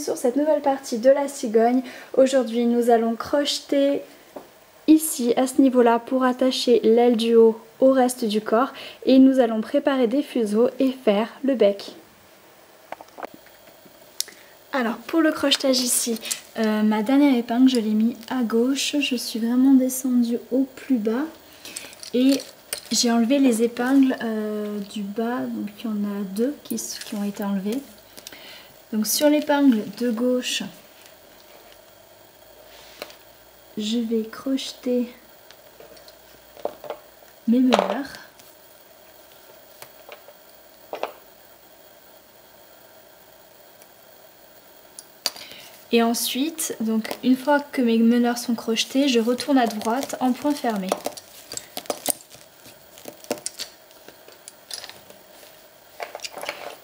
sur cette nouvelle partie de la cigogne. Aujourd'hui nous allons crocheter ici à ce niveau là pour attacher l'aile du haut au reste du corps et nous allons préparer des fuseaux et faire le bec. Alors pour le crochetage ici, ma dernière épingle je l'ai mis à gauche, je suis vraiment descendue au plus bas et j'ai enlevé les épingles du bas, donc il y en a deux qui ont été enlevées. Donc sur l'épingle de gauche, je vais crocheter mes meneurs. Et ensuite, donc une fois que mes meneurs sont crochetés, je retourne à droite en point fermé.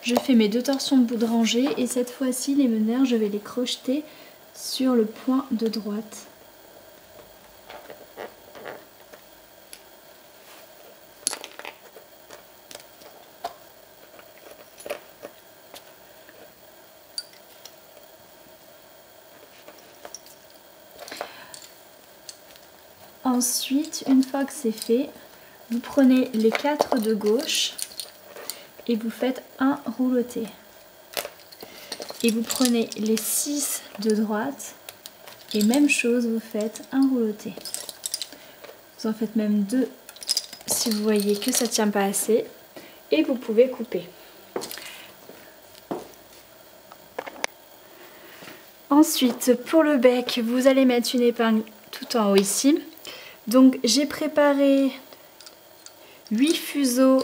Je fais mes deux torsions de bout de rangée et cette fois-ci les meneurs je vais les crocheter sur le point de droite. Ensuite, une fois que c'est fait, vous prenez les 4 de gauche et vous faites un rouleauté. Et vous prenez les 6 de droite et même chose, vous faites un rouleauté. Vous en faites même 2 si vous voyez que ça ne tient pas assez et vous pouvez couper. Ensuite, pour le bec, vous allez mettre une épingle tout en haut ici. Donc j'ai préparé 8 fuseaux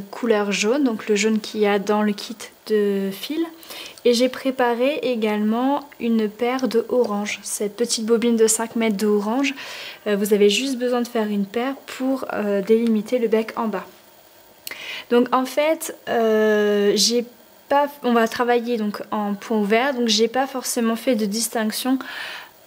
couleur jaune, donc le jaune qu'il y a dans le kit de fil. Et j'ai préparé également une paire de orange, cette petite bobine de 5 mètres de orange. Vous avez juste besoin de faire une paire pour délimiter le bec en bas. Donc en fait, on va travailler donc en point ouvert, donc j'ai pas forcément fait de distinction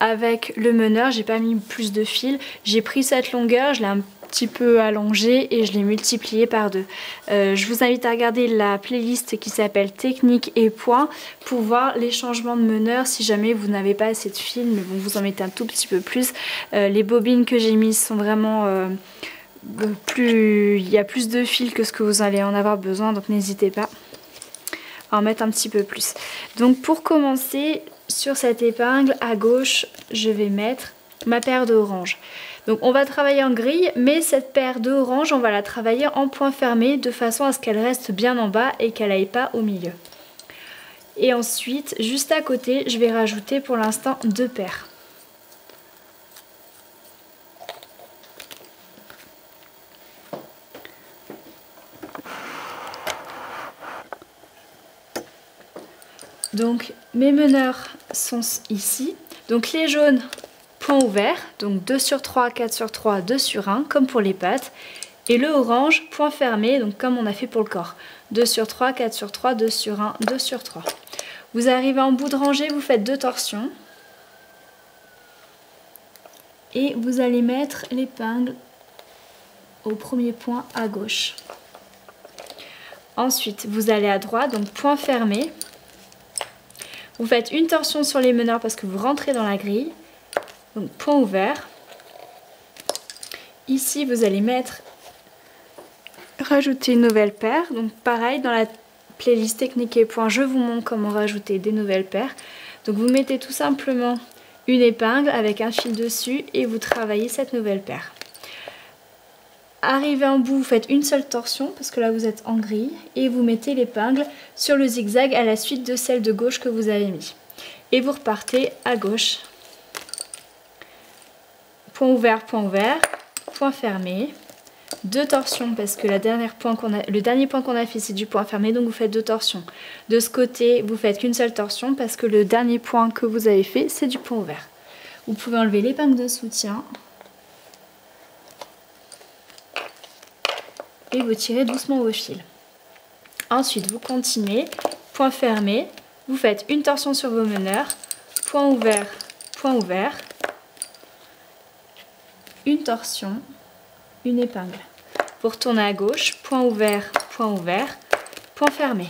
avec le meneur, j'ai pas mis plus de fil, j'ai pris cette longueur, je l'ai un petit peu allongée et je l'ai multipliée par 2. Je vous invite à regarder la playlist qui s'appelle technique et points pour voir les changements de meneur si jamais vous n'avez pas assez de fil, mais bon, vous en mettez un tout petit peu plus. Les bobines que j'ai mises sont vraiment il y a plus de fil que ce que vous allez en avoir besoin, donc n'hésitez pas à en mettre un petit peu plus. Donc pour commencer, sur cette épingle à gauche, je vais mettre ma paire d'orange. Donc on va travailler en grille, mais cette paire d'orange, on va la travailler en point fermé de façon à ce qu'elle reste bien en bas et qu'elle n'aille pas au milieu. Et ensuite, juste à côté, je vais rajouter pour l'instant 2 paires. Donc mes meneurs sont ici. Donc les jaunes, point ouvert, donc 2 sur 3, 4 sur 3, 2 sur 1, comme pour les pattes. Et le orange, point fermé, donc comme on a fait pour le corps. 2 sur 3, 4 sur 3, 2 sur 1, 2 sur 3. Vous arrivez en bout de rangée, vous faites 2 torsions. Et vous allez mettre l'épingle au premier point à gauche. Ensuite, vous allez à droite, donc point fermé. Vous faites une torsion sur les meneurs parce que vous rentrez dans la grille. Donc point ouvert. Ici vous allez rajouter une nouvelle paire. Donc pareil, dans la playlist technique et points, je vous montre comment rajouter des nouvelles paires. Donc vous mettez tout simplement une épingle avec un fil dessus et vous travaillez cette nouvelle paire. Arrivé en bout, vous faites une seule torsion parce que là vous êtes en grille et vous mettez l'épingle sur le zigzag à la suite de celle de gauche que vous avez mis. Et vous repartez à gauche. Point ouvert, point fermé. 2 torsions parce que le dernier point qu'on a fait c'est du point fermé, donc vous faites 2 torsions. De ce côté, vous faites qu'une seule torsion parce que le dernier point que vous avez fait c'est du point ouvert. Vous pouvez enlever l'épingle de soutien. Et vous tirez doucement vos fils. Ensuite, vous continuez, point fermé, vous faites une torsion sur vos meneurs, point ouvert, une torsion, une épingle. Vous retournez à gauche, point ouvert, point fermé.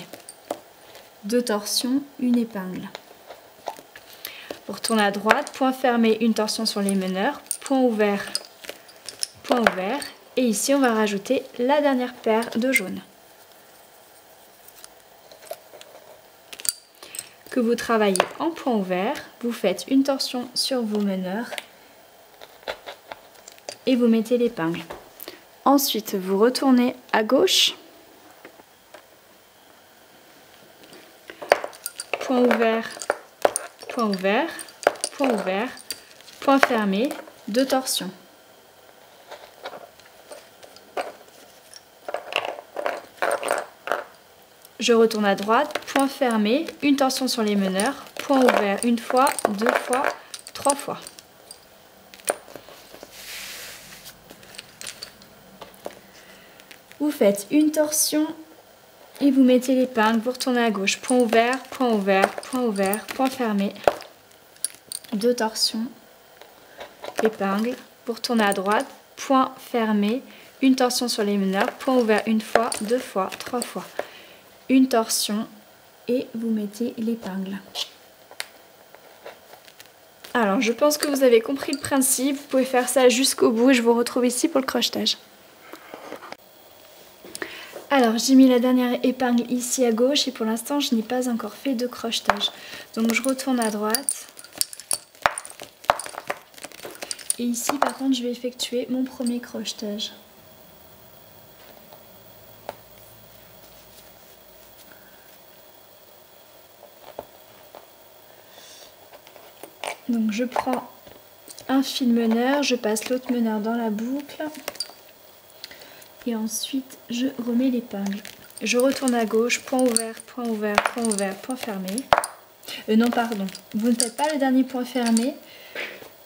2 torsions, une épingle. Vous retournez à droite, point fermé, une torsion sur les meneurs, point ouvert, point ouvert. Et ici, on va rajouter la dernière paire de jaune. Que vous travaillez en point ouvert, vous faites une torsion sur vos meneurs et vous mettez l'épingle. Ensuite, vous retournez à gauche, point ouvert, point ouvert, point ouvert, point fermé, 2 torsions. Je retourne à droite, point fermé, une torsion sur les meneurs, point ouvert une fois, 2 fois, 3 fois. Vous faites une torsion et vous mettez l'épingle, vous retournez à gauche, point ouvert, point ouvert, point ouvert, point fermé, 2 torsions, épingle, vous retournez à droite, point fermé, une torsion sur les meneurs, point ouvert une fois, 2 fois, 3 fois. Une torsion et vous mettez l'épingle. Alors je pense que vous avez compris le principe, vous pouvez faire ça jusqu'au bout et je vous retrouve ici pour le crochetage. Alors j'ai mis la dernière épingle ici à gauche et pour l'instant je n'ai pas encore fait de crochetage. Donc je retourne à droite. Et ici par contre je vais effectuer mon premier crochetage. Donc je prends un fil meneur, je passe l'autre meneur dans la boucle et ensuite je remets l'épingle. Je retourne à gauche, point ouvert, point ouvert, point ouvert, point fermé. Non pardon, vous ne faites pas le dernier point fermé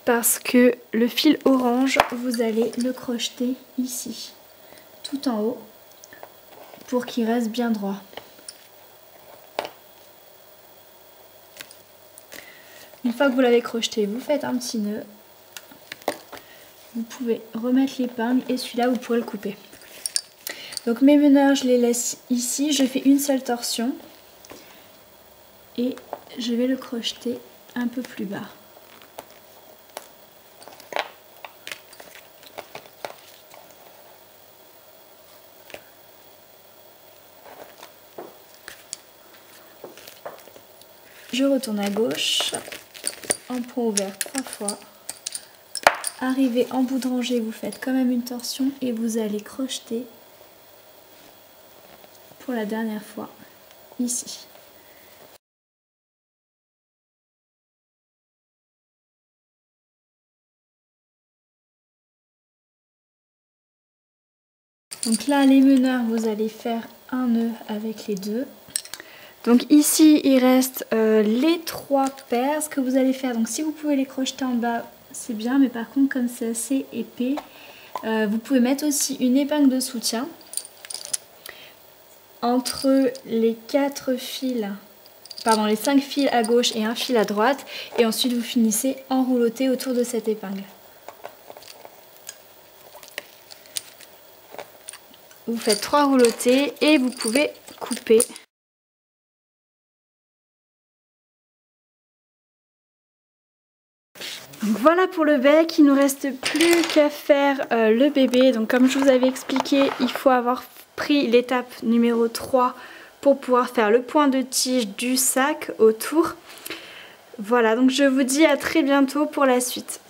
parce que le fil orange, vous allez le crocheter ici, tout en haut, pour qu'il reste bien droit. Une fois que vous l'avez crocheté, vous faites un petit nœud. Vous pouvez remettre l'épingle et celui-là, vous pourrez le couper. Donc mes meneurs, je les laisse ici. Je fais une seule torsion. Et je vais le crocheter un peu plus bas. Je retourne à gauche. En point ouvert 3 fois. Arrivé en bout de rangée, vous faites quand même une torsion et vous allez crocheter pour la dernière fois ici. Donc là, les meneurs, vous allez faire un nœud avec les deux. Donc ici, il reste les 3 paires. Ce que vous allez faire, donc si vous pouvez les crocheter en bas, c'est bien. Mais par contre, comme c'est assez épais, vous pouvez mettre aussi une épingle de soutien entre les 4 fils, pardon, les 5 fils à gauche et un fil à droite. Et ensuite, vous finissez enrouloté autour de cette épingle. Vous faites 3 roulotés et vous pouvez couper. Donc voilà pour le bec, il ne nous reste plus qu'à faire le bébé. Donc comme je vous avais expliqué, il faut avoir pris l'étape numéro 3 pour pouvoir faire le point de tige du sac autour. Voilà, donc je vous dis à très bientôt pour la suite.